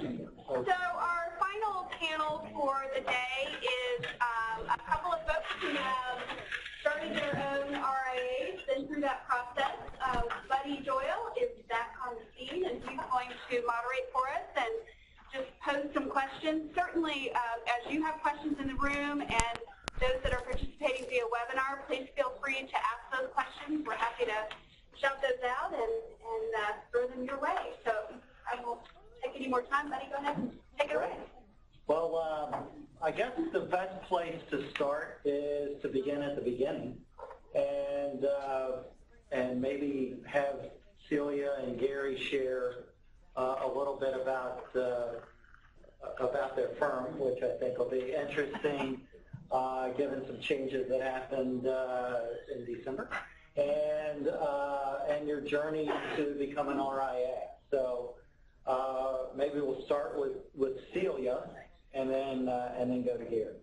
So our final panel for the day is a couple of folks who have started their own RIAs, been through that process. Buddy Doyle is back on the scene, and he's going to moderate for us and just pose some questions. Certainly, as you have questions in the room and those that are participating via webinar, please feel free to ask those questions. We're happy to shout those out and throw them your way. So I won't take any more time. Buddy, go ahead and take it away. Well, I guess the best place to start is to begin at the beginning, and maybe have Celia and Gary share a little bit about their firm, which I think will be interesting, given some changes that happened in December, and your journey to become an RIA. So maybe we'll start with Celia, and then go to Gary.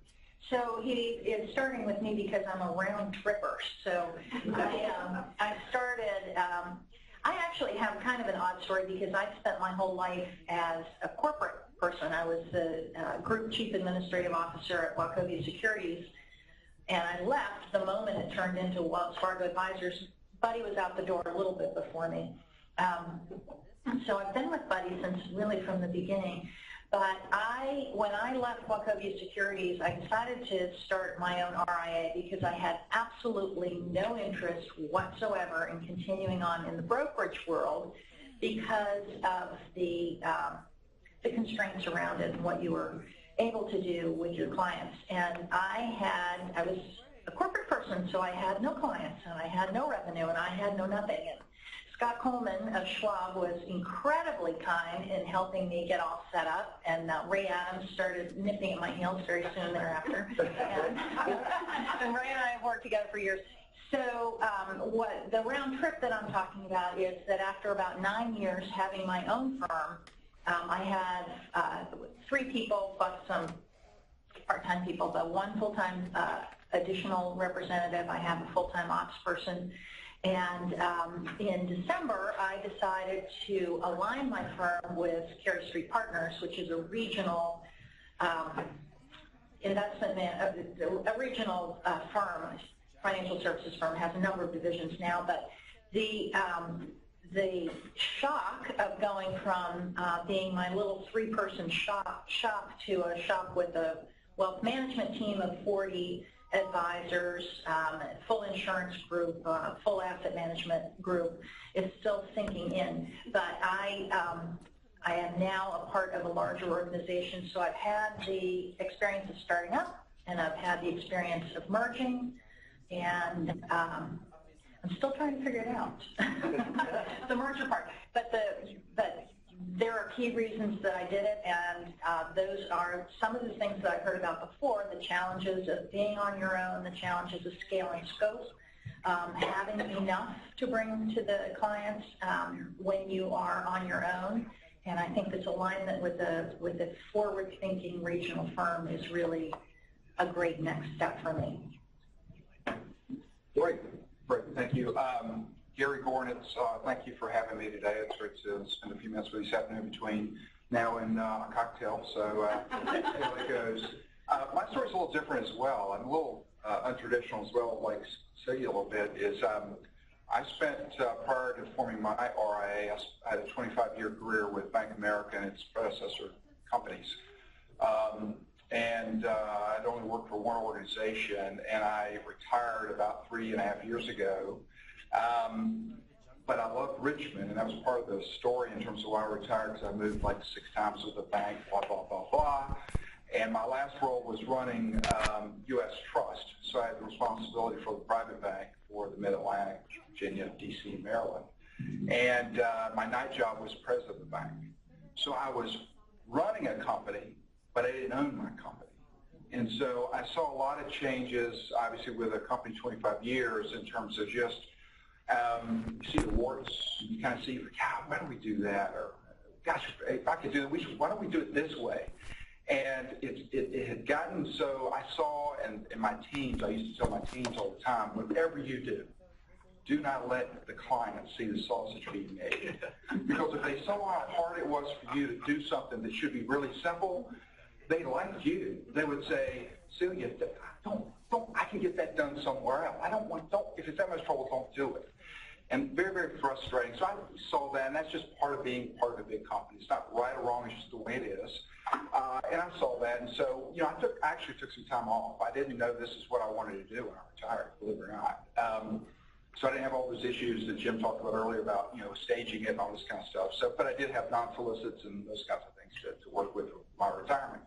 So he is starting with me because I'm a round tripper. So I started. I actually have kind of an odd story because I spent my whole life as a corporate person. I was the Group Chief Administrative Officer at Wachovia Securities, and I left the moment it turned into Wells Fargo Advisors. Buddy was out the door a little bit before me. So I've been with Buddy since really from the beginning. But when I left Wachovia Securities, I decided to start my own RIA because I had absolutely no interest whatsoever in continuing on in the brokerage world because of the constraints around it and what you were able to do with your clients. And I was a corporate person, so I had no clients, and I had no revenue, and I had no nothing. And Scott Coleman of Schwab was incredibly kind in helping me get all set up, and Ray Adams started nipping at my heels very soon thereafter. And Ray and I have worked together for years. So what the round trip that I'm talking about is that after about 9 years having my own firm, I had 3 people plus some part-time people, but 1 full-time additional representative. I have a full-time ops person. And in December, I decided to align my firm with Carey Street Partners, which is a regional a regional firm, financial services firm, has a number of divisions now. But the shock of going from being my little 3-person shop to a shop with a wealth management team of 40 advisors, full insurance group, full asset management group is still sinking in. But I am now a part of a larger organization, so I've had the experience of starting up, and I've had the experience of merging, and I'm still trying to figure it out, the merger part. But there are key reasons that I did it, and those are some of the things that I've heard about before, the challenges of being on your own, the challenges of scaling scope, having enough to bring to the clients when you are on your own. And I think this alignment with a forward-thinking regional firm is really a great next step for me. Great, thank you. Gary Gornitz, thank you for having me today. It's great to spend a few minutes with you this afternoon between now and a cocktail, so see how it goes. My story's a little different as well. I'm a little untraditional as well, like Celia a little bit, is I spent, prior to forming my RIA, I had a 25-year career with Bank of America and its predecessor companies. And I'd only worked for one organization, and I retired about 3.5 years ago. But I loved Richmond, and that was part of the story in terms of why I retired, because I moved like 6 times with the bank, blah, blah, blah, blah. And my last role was running U.S. Trust, so I had the responsibility for the private bank for the Mid-Atlantic, Virginia, D.C., Maryland. And my night job was president of the bank. So I was running a company, but I didn't own my company. And so I saw a lot of changes, obviously, with a company 25 years in terms of just you see the warts, you kind of see, God, why don't we do that? Or, gosh, if I could do it, why don't we do it this way? And it had gotten so, I saw, and my teams, I used to tell my teams all the time, whatever you do do not let the client see the sausage being made. Because if they saw how hard it was for you to do something that should be really simple, they liked you. They would say, Celia, don't, I can get that done somewhere else. If it's that much trouble, don't do it. And very, very frustrating. So I saw that, and that's just part of being part of a big company. It's not right or wrong, it's just the way it is. And I saw that, and so, you know, I actually took some time off. I didn't know this is what I wanted to do when I retired, believe it or not. So I didn't have all those issues that Jim talked about earlier about, you know, staging it and all this kind of stuff. So, but I did have non-solicits and those kinds of things to work with my retirement.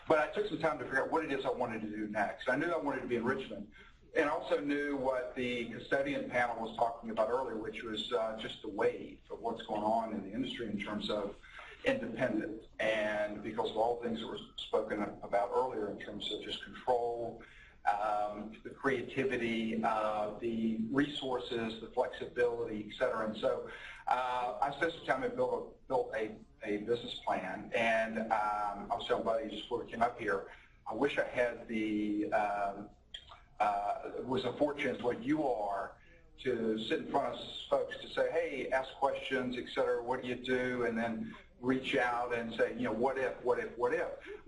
But I took some time to figure out what it is I wanted to do next. I knew I wanted to be in Richmond, and also knew what the custodian panel was talking about earlier, which was just the wave of what's going on in the industry in terms of independent, and because of all the things that were spoken about earlier in terms of just control, the creativity, the resources, the flexibility, et cetera. And so I spent some time and built a business plan, and I was telling Buddy just before we came up here, I wish I had was as fortunate as what you are to sit in front of folks to say, hey, ask questions, et cetera, what do you do, and then reach out and say, you know, what if?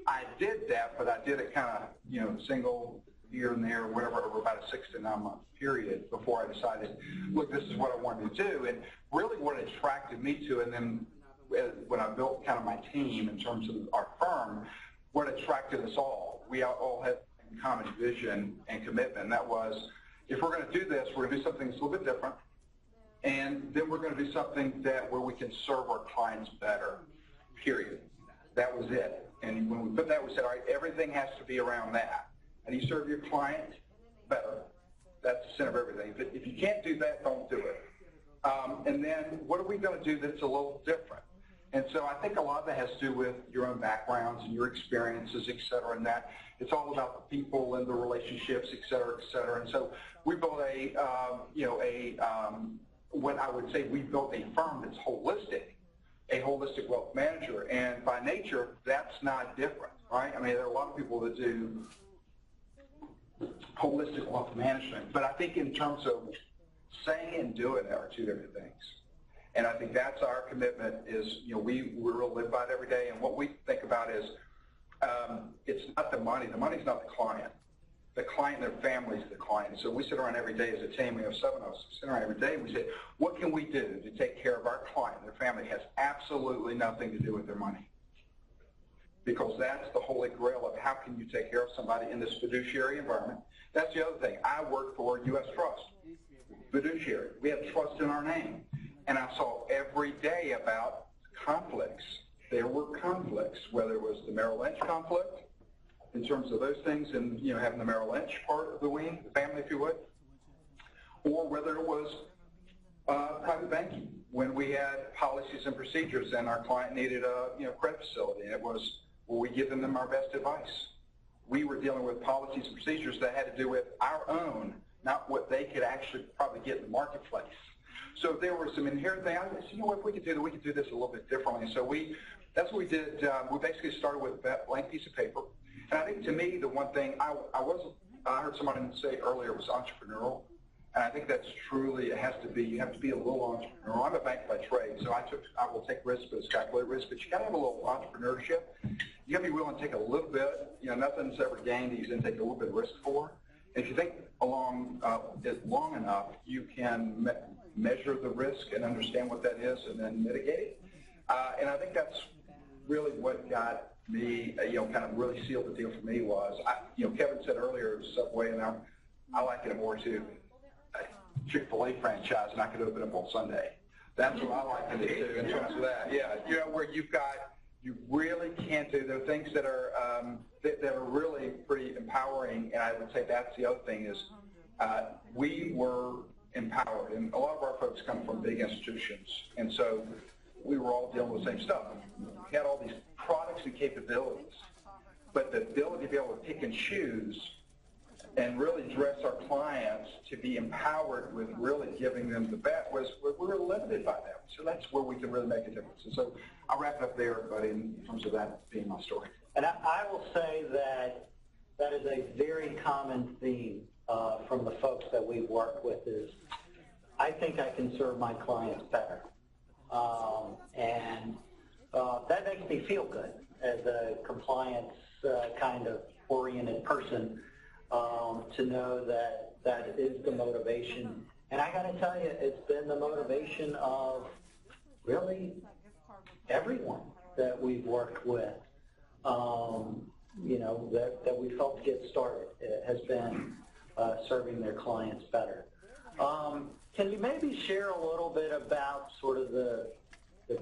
I did that, but I did it kind of, you know, single here and there, whatever, over about a 6 to 9 month period before I decided, look, this is what I wanted to do. And really what attracted me to it, and then when I built kind of my team in terms of our firm, what attracted us all, we all had a common vision and commitment, and that was, if we're going to do this, we're going to do something that's a little bit different, and then we're going to do something where we can serve our clients better, period. That was it. And when we put that, we said, all right, everything has to be around that. And you serve your client better. That's the center of everything. If you can't do that, don't do it. And then what are we going to do that's a little different? And so I think a lot of that has to do with your own backgrounds and your experiences, et cetera, and that it's all about the people and the relationships, et cetera, et cetera. And so we built what I would say, we built a firm that's holistic, a holistic wealth manager. And by nature, that's not different, right? I mean, there are a lot of people that do holistic wealth management, but I think in terms of saying and doing it are two different things. And I think that's our commitment is, you know, we really live by it every day. And what we think about is it's not the money. The money's not the client. The client and their family is the client. So we sit around every day as a team. We have 7 of us. We sit around every day and we say, what can we do to take care of our client? Their family has absolutely nothing to do with their money. Because that's the holy grail of how can you take care of somebody in this fiduciary environment. That's the other thing. I work for U.S. Trust, fiduciary. We have trust in our name. And I saw every day about conflicts. There were conflicts, whether it was the Merrill Lynch conflict, in terms of those things, and you know, having the Merrill Lynch part of the wing, the family, if you would, or whether it was private banking, when we had policies and procedures and our client needed a credit facility, and it was, well, we give them our best advice. We were dealing with policies and procedures that had to do with our own, not what they could actually probably get in the marketplace. So there were some inherent things. I said, you know what, if we could do this a little bit differently. So that's what we did. We basically started with a blank piece of paper. And I think to me, the one thing I heard somebody say earlier was entrepreneurial. And I think that's truly, it has to be, you have to be a little entrepreneurial. I'm a bank by trade, so I will take risks, but it's calculated risk. But you got to have a little entrepreneurship. You got to be willing to take a little bit. You know, nothing's ever gained that you didn't take a little bit of risk for. And if you think along it long enough, you can measure the risk and understand what that is and then mitigate it. And I think that's really what got me, kind of really sealed the deal for me was, Kevin said earlier, Subway, and I like it more too, a Chick-fil-A franchise, and I could open up on Sunday. That's what I like to do in terms of that. Yeah, where you really can't do, there are things that are really pretty empowering, and I would say that's the other thing is we were empowered, and a lot of our folks come from big institutions, and so we were all dealing with the same stuff. We had all these products and capabilities, but the ability to be able to pick and choose and really dress our clients to be empowered with really giving them the best was we were limited by that. So that's where we can really make a difference. And so I'll wrap it up there, buddy, in terms of that being my story. And I will say that that is a very common theme from the folks that we work with is I think I can serve my clients better. That makes me feel good as a compliance kind of oriented person, to know that that is the motivation. And I got to tell you, it's been the motivation of really everyone that we've worked with, you know, that we've helped get started. It has been serving their clients better. Can you maybe share a little bit about sort of the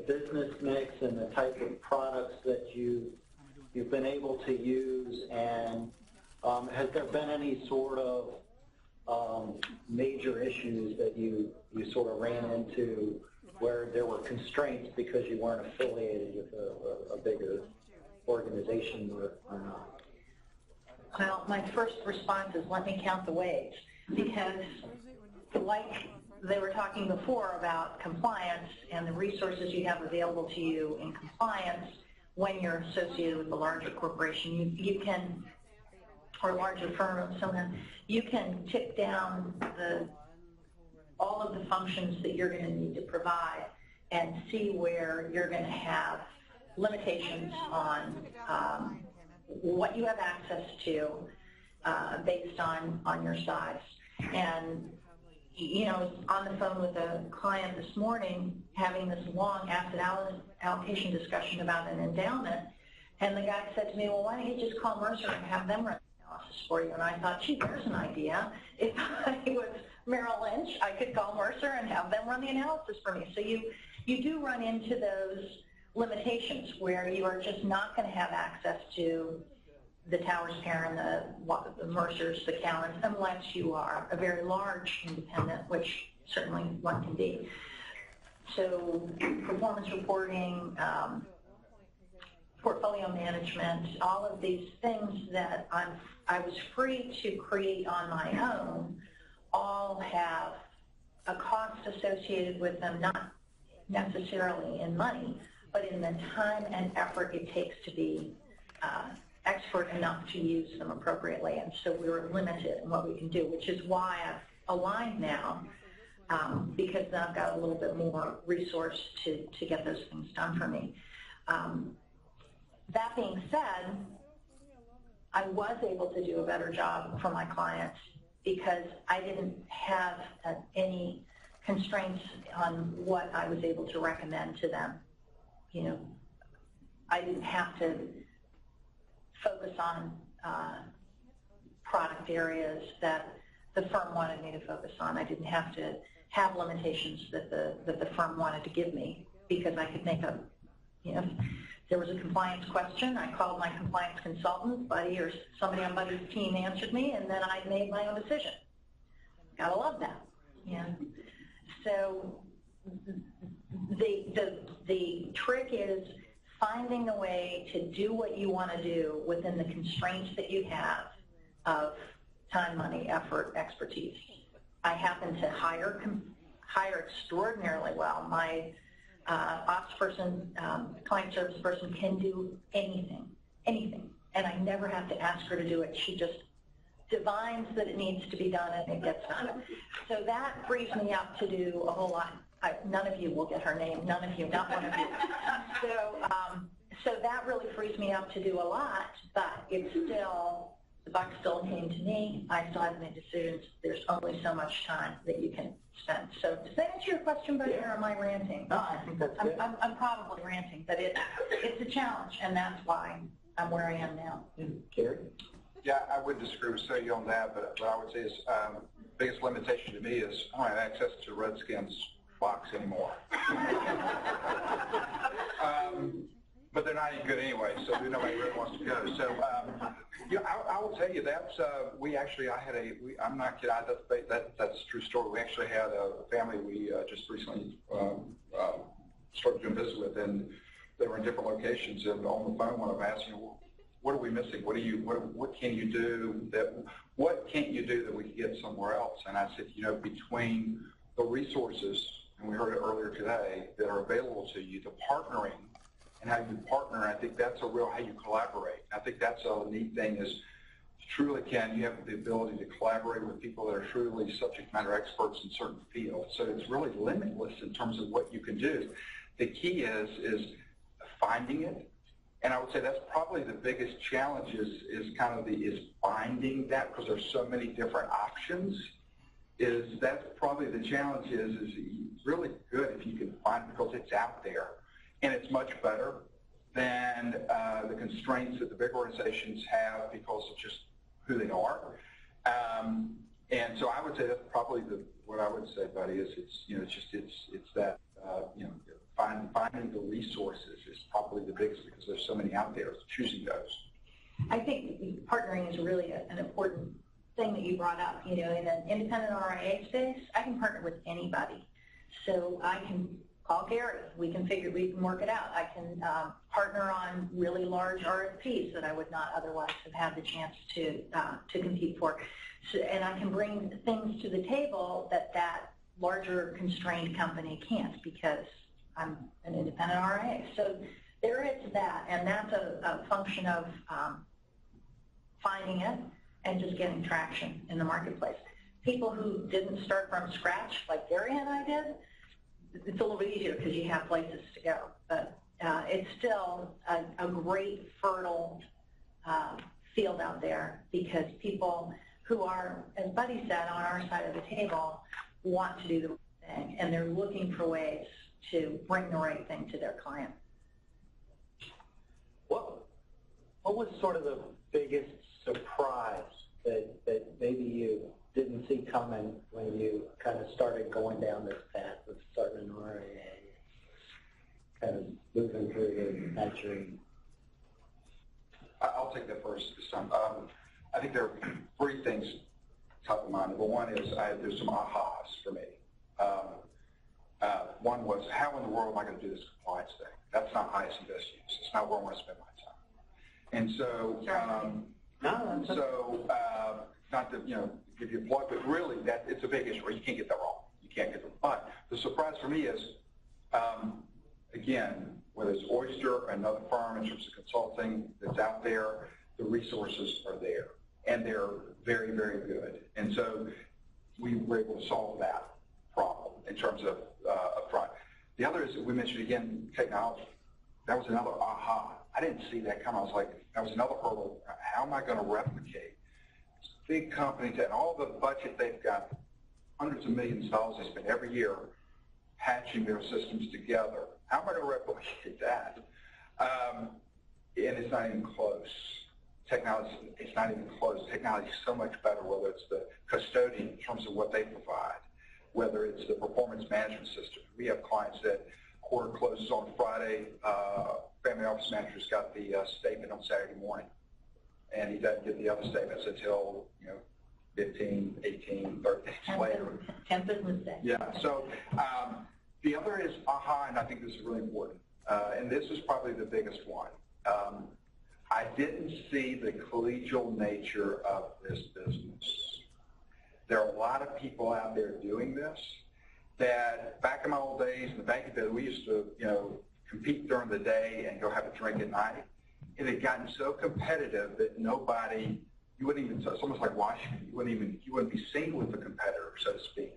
business mix and the type of products that you've been able to use, and has there been any sort of major issues that you sort of ran into where there were constraints because you weren't affiliated with a bigger organization or not? Well, my first response is let me count the ways, because like they were talking before about compliance and the resources you have available to you in compliance when you're associated with a larger corporation, you can, or a larger firm, you can tip down all of the functions that you're going to need to provide and see where you're going to have limitations on what you have access to based on your size. And you know, I was on the phone with a client this morning having this long asset allocation discussion about an endowment, and the guy said to me, well, why don't you just call Mercer and have them run the analysis for you? And I thought, gee, there's an idea. If I was Merrill Lynch, I could call Mercer and have them run the analysis for me. So you do run into those limitations where you are just not going to have access to the Towers Perrin, the Mercers, the Callens, unless you are a very large independent, which certainly one can be. So performance reporting, portfolio management, all of these things that I was free to create on my own, all have a cost associated with them, not necessarily in money, but in the time and effort it takes to be expert enough to use them appropriately. And so we were limited in what we can do, which is why I've aligned now, because then I've got a little bit more resource to get those things done for me. That being said, I was able to do a better job for my clients because I didn't have any constraints on what I was able to recommend to them. You know, I didn't have to focus on product areas that the firm wanted me to focus on. I didn't have to have limitations that the firm wanted to give me, because I could make a, you know, there was a compliance question, I called my compliance consultant, Buddy, or somebody on Buddy's team answered me, and then I made my own decision. Gotta love that. Yeah. So the trick is finding a way to do what you want to do within the constraints that you have of time, money, effort, expertise. I happen to hire extraordinarily well. My ops person, client service person can do anything, and I never have to ask her to do it. She just divines that it needs to be done and it gets done. So that frees me up to do a whole lot. None of you will get her name, none of you, not one of you. So that really frees me up to do a lot, but it's still, the buck still came to me. I still have to make decisions. There's only so much time that you can spend. So does that answer your question, Buddy, or am I ranting? No, I think that's good. I'm probably ranting, but it's a challenge, and that's why I'm where I am now. Gary? Yeah, I would disagree with Sadie on that, but what I would say is biggest limitation to me is I don't have access to Redskins box anymore. But they're not any good anyway, so nobody really wants to go. So, yeah, I will tell you that's I'm not kidding. That's a true story. We actually had a family we just recently started doing business with, and they were in different locations. And on the phone, one of them asked, well, what are we missing? What can you do what can't you do that we can get somewhere else? And I said, between the resources, and we heard it earlier today, that are available to you, the partnering and how you partner, I think that's a real how you collaborate. I think that's a neat thing is truly can. You have the ability to collaborate with people that are truly subject matter experts in certain fields. So it's really limitless in terms of what you can do. The key is finding it. And I would say that's probably the biggest challenge is finding that, because there's so many different options. That's probably the challenge is really good if you can find it, because it's out there. And it's much better than the constraints that the big organizations have because of just who they are. And so I would say that's probably what I would say, buddy, is it's that finding the resources is probably the biggest, because there's so many out there, choosing those. I think partnering is really an important thing that you brought up. In an independent RIA space, I can partner with anybody. So I can call Gary. We can work it out. I can partner on really large RFPs that I would not otherwise have had the chance to compete for. So, and I can bring things to the table that larger constrained company can't, because I'm an independent RIA. So there is that, and that's a function of finding it and just getting traction in the marketplace. People who didn't start from scratch, like Gary and I did, it's a little bit easier because you have places to go. But it's still a great, fertile field out there, because people who are, as Buddy said, on our side of the table, want to do the right thing, and they're looking for ways to bring the right thing to their client. What was sort of the biggest surprise that maybe you didn't see coming when you kind of started going down this path of starting an RIA, kind of moving through your venturing? I'll take that first this time. I think there are three things top of mind. Number one is there's some ahas for me. One was, how in the world am I going to do this compliance thing? That's not highest and best use. It's not where I want to spend my time. And so, not to give you a plug, but really it's a big issue. You can't get that wrong. You can't get it. But the surprise for me is, again, whether it's Oyster or another firm in terms of consulting that's out there, the resources are there, and they're very, very good. And so we were able to solve that problem in terms of upfront. The other is that we mentioned, again, technology. That was another aha. I didn't see that coming. I was like, that was another hurdle. How am I going to replicate big companies and all the budget they've got, hundreds of millions of dollars they spend every year patching their systems together? How am I going to replicate that? And it's not even close. Technology, it's not even close. Technology is so much better, whether it's the custodian in terms of what they provide, whether it's the performance management system. We have clients that quarter closes on Friday. Family office manager's got the statement on Saturday morning, and he doesn't get the other statements until 15, 18, 30 days later. 10 business days. Yeah. So the other is aha, and I think this is really important, and this is probably the biggest one. I didn't see the collegial nature of this business. There are a lot of people out there doing this that back in my old days in the banking business, we used to, compete during the day and go have a drink at night. It had gotten so competitive that nobody, you wouldn't even, it's almost like Washington, you wouldn't be seen with the competitor, so to speak.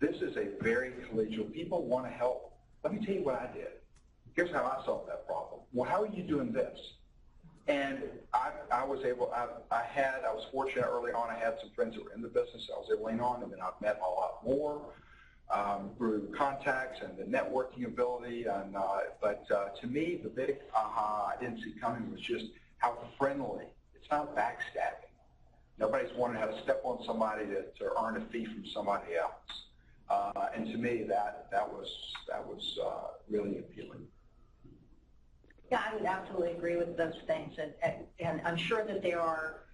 This is a very collegial. People want to help. Let me tell you what I did. Here's how I solved that problem. Well, how are you doing this? And I was fortunate early on. I had some friends that were in the business I was able to lean on, and then I've met a lot more through contacts and the networking ability. And but to me, the big aha I didn't see coming was just how friendly. It's not backstabbing. Nobody's wanting how to step on somebody to earn a fee from somebody else. And to me, that was really appealing. Yeah, I would absolutely agree with those things, and I'm sure that there are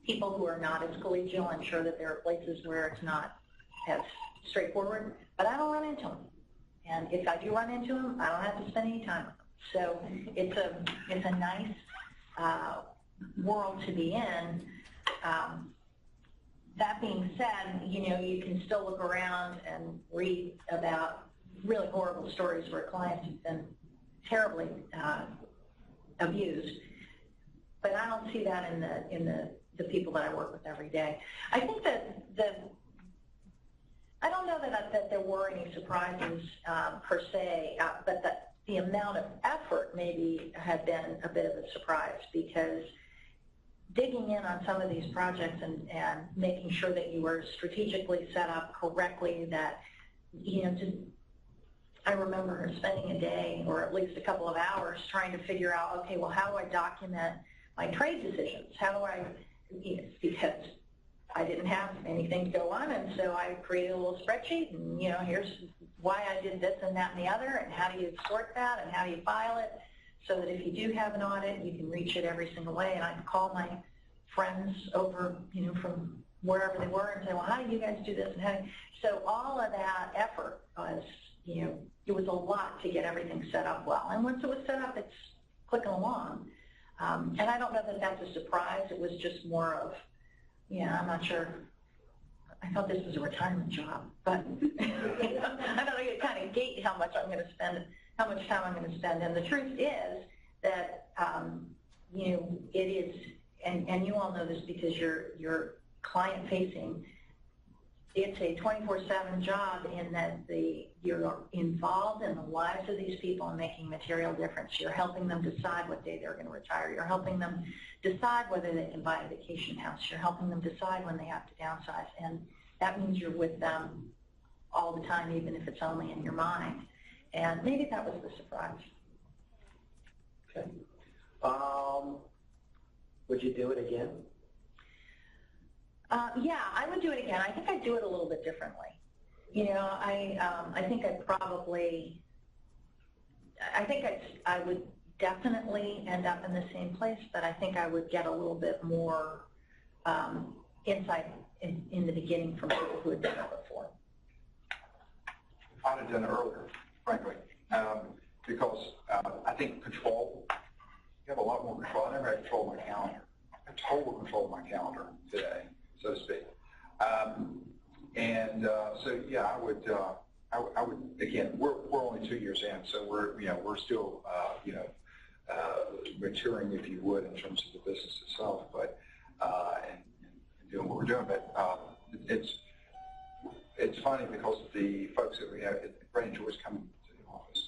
people who are not as collegial. I'm sure that there are places where it's not as straightforward, but I don't run into them. And if I do run into them, I don't have to spend any time with them. So it's a nice world to be in. That being said, you can still look around and read about really horrible stories where clients have been terribly abused. but I don't see that in the people that I work with every day. I think that I don't know that there were any surprises per se, but that the amount of effort maybe had been a bit of a surprise, because digging in on some of these projects and making sure that you were strategically set up correctly, that, I remember her spending a day or at least a couple of hours trying to figure out, okay, well, how do I document my trade decisions? How do I, because I didn't have anything to go on, and so I created a little spreadsheet, and, here's why I did this and that and the other, and how do you sort that, and how do you file it, so that if you do have an audit, you can reach it every single way. And I'd call my friends over, from wherever they were and say, well, how do you guys do this? And so all of that effort was, it was a lot to get everything set up well. And once it was set up, it's clicking along. And I don't know that that's a surprise. It was just more of, I'm not sure. I thought this was a retirement job, but I don't know, you kind of gate how much I'm going to spend, how much time I'm going to spend. And the truth is that, it is, and you all know this because you're client-facing, it's a 24/7 job in that you're involved in the lives of these people and making material difference. You're helping them decide what day they're going to retire. You're helping them decide whether they can buy a vacation house. You're helping them decide when they have to downsize. And that means you're with them all the time, even if it's only in your mind. And maybe that was the surprise. Okay. Would you do it again? Yeah, I would do it again. I think I'd do it a little bit differently. I think I would definitely end up in the same place, but I think I would get a little bit more insight in the beginning from people who had done it before. I'd have done it earlier, frankly, because I think control, you have a lot more control. I never had control of my calendar. I have total control of my calendar today, so to speak. So yeah, I would again. We're only 2 years in, so we're still maturing, if you would, in terms of the business itself, but and doing what we're doing. But it's funny because the folks that we have, Brad enjoys coming to the office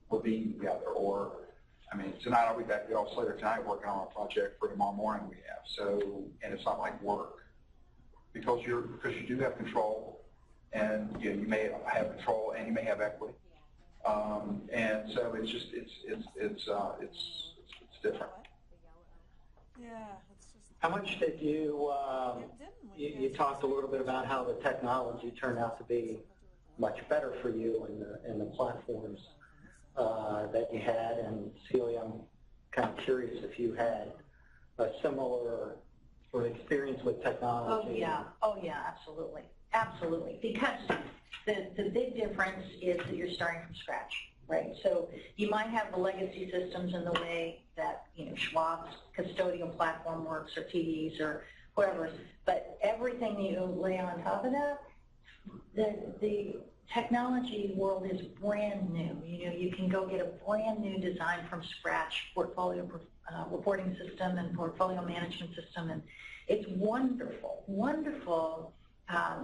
or being together, or tonight I'll be back at the office later tonight working on a project for tomorrow morning we have. So, and it's not like work, because you do have control, and you may have control and you may have equity, and so it's just it's different. Yeah, it's just. How much did you talked a little bit about how the technology turned out to be much better for you in the platforms that you had, and Celia, I'm kind of curious if you had a similar sort of experience with technology. Oh yeah, absolutely. Absolutely, because the big difference is that you're starting from scratch, right? So you might have the legacy systems in the way that Schwab's custodial platform works, or TD's, or whoever, but everything you lay on top of that, the technology world is brand new. You can go get a brand new design from scratch, portfolio reporting system and portfolio management system, and it's wonderful, wonderful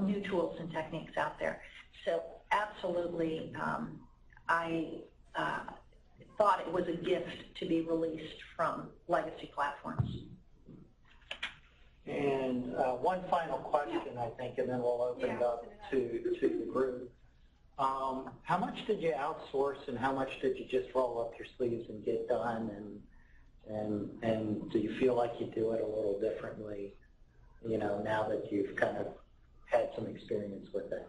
new tools and techniques out there. So absolutely, I thought it was a gift to be released from legacy platforms. And one final question, I think, and then we'll open it up to the group. How much did you outsource, and how much did you just roll up your sleeves and get done? And do you feel like you do it a little differently, now that you've kind of had some experience with it?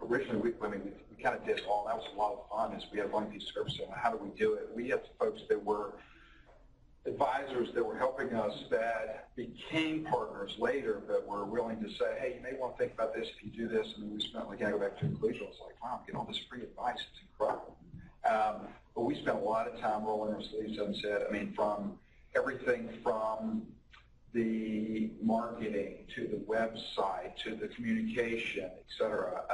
Originally, we kind of did all. That was a lot of fun. Is we had one piece of service, and how do we do it? We had folks that were advisors that were helping us that became partners later, but were willing to say, hey, you may want to think about this if you do this. And we spent, like, I go back to inclusion. It's like, wow, I'm getting all this free advice. It's incredible. But we spent a lot of time rolling our sleeves up and said, from everything from the marketing to the website to the communication, et cetera.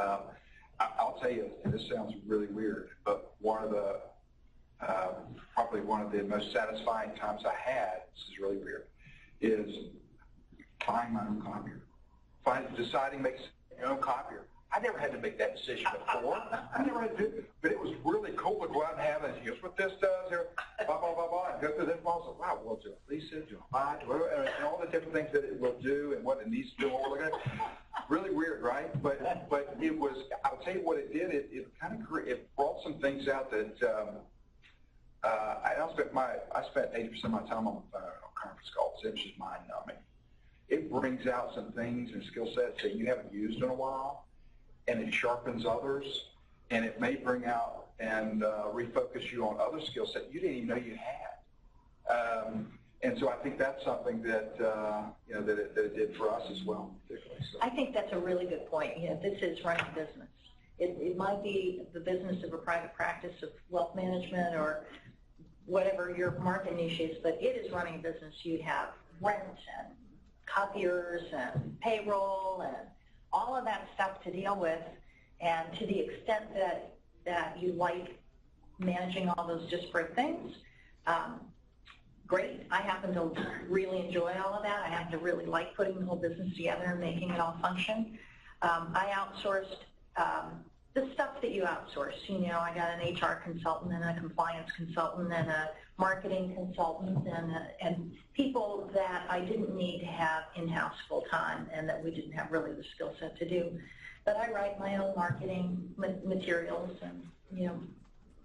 I'll tell you, and this sounds really weird, but one of the probably one of the most satisfying times I had, this is really weird, is buying my own copier. Deciding to make your own copier. I never had to make that decision before. I never had to do it. But it was really cool to go out and have it. Here's what this does, here, blah, blah, blah, blah, and go through this. And I was like, wow, well, do I lease it, do I buy it, and all the different things that it will do and what it needs to do, what we're looking at. Really weird, right? But it was, I'll tell you what it did, it kind of it brought some things out that I spent 80% of my time on the phone on conference calls. It was just mind-numbing. It brings out some things and skill sets that you haven't used in a while, and it sharpens others, and it may bring out and refocus you on other skill sets you didn't even know you had. And so I think that's something that that it did for us as well, particularly. So. I think that's a really good point. This is running a business. It might be the business of a private practice of wealth management or whatever your market niche is, but it is running a business. You have rent and copiers and payroll and all of that stuff to deal with, and to the extent that you like managing all those disparate things, great. I happen to really enjoy all of that. I happen to really like putting the whole business together and making it all function. I outsourced the stuff that you outsource. I got an HR consultant and a compliance consultant and a marketing consultant and people that I didn't need to have in-house full-time and that we didn't have really the skill set to do. But I write my own marketing materials, and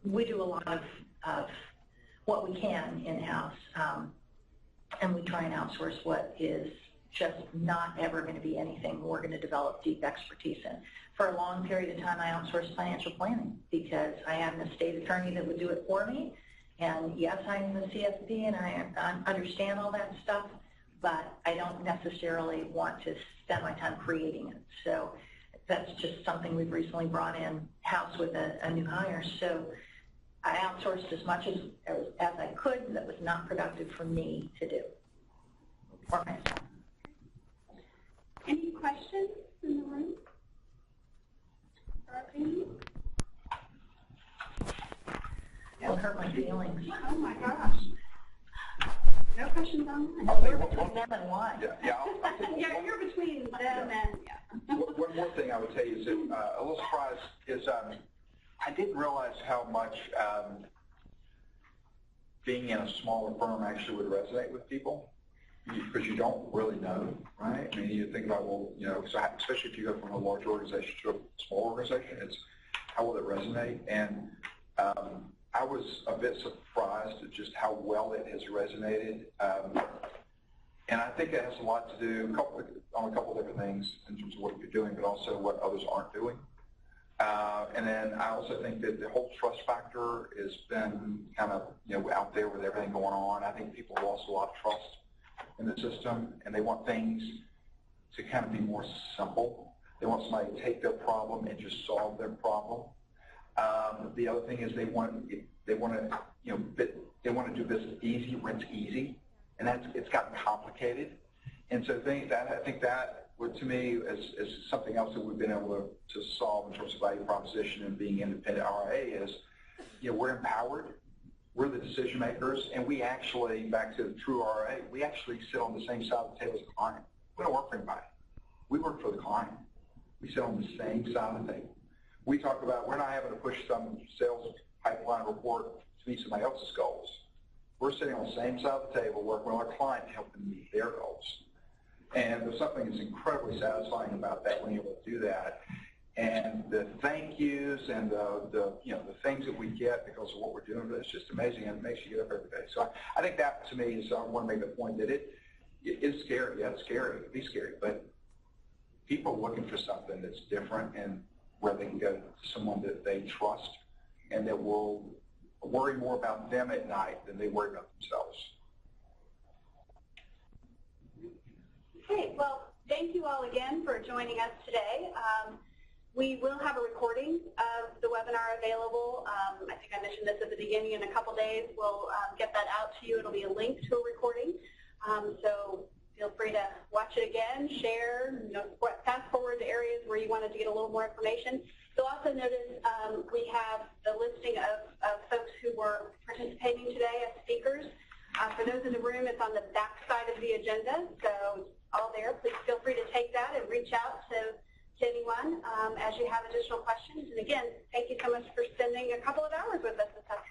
we do a lot of what we can in-house, and we try and outsource what is just not ever going to be anything we're going to develop deep expertise in. For a long period of time, I outsourced financial planning because I had an estate attorney that would do it for me. And yes, I'm the CFP and I understand all that stuff, but I don't necessarily want to spend my time creating it. So that's just something we've recently brought in-house with a new hire. So I outsourced as much as I could that was not productive for me to do for myself. Any questions in the room? It'll hurt my feelings. Oh my gosh. No questions online. We're between them and why? Yeah, you're between them and One more thing I would tell you is that a little surprise is I didn't realize how much being in a smaller firm actually would resonate with people, because you don't really know, right? I mean, you think about, well, so especially if you go from a large organization to a small organization, it's how will it resonate? And I was a bit surprised at just how well it has resonated. And I think it has a lot to do on a couple of different things in terms of what you're doing, but also what others aren't doing. And then I also think that the whole trust factor has been kind of out there with everything going on. I think people have lost a lot of trust in the system, and they want things to kind of be more simple. They want somebody to take their problem and just solve their problem. The other thing is they want to do business easy, rent easy, and it's gotten complicated. And so I think that would, to me, is something else that we've been able to solve in terms of value proposition and being independent RIA is, we're empowered. We're the decision makers, and we actually, back to the true RIA, we actually sit on the same side of the table as the client. We don't work for anybody. We work for the client. We sit on the same side of the table. We talk about, we're not having to push some sales pipeline report to meet somebody else's goals. We're sitting on the same side of the table working with our client to help them meet their goals. And there's something that's incredibly satisfying about that when you're able to do that. And the thank yous and the things that we get because of what we're doing, it's just amazing, and it makes you get up every day. So I think that, to me, is I want to make the point that it is scary. Yeah, it's scary. It can be scary, but people are looking for something that's different and where they can go to someone that they trust and that will worry more about them at night than they worry about themselves. Okay, well, thank you all again for joining us today. We will have a recording of the webinar available. I think I mentioned this at the beginning. In a couple days, we'll get that out to you. It'll be a link to a recording. So feel free to watch it again, share, fast forward to areas where you wanted to get a little more information. You'll also notice we have the listing of folks who were participating today as speakers. For those in the room, it's on the back side of the agenda, so it's all there. Please feel free to take that and reach out to anyone as you have additional questions. And again, thank you so much for spending a couple of hours with us this afternoon.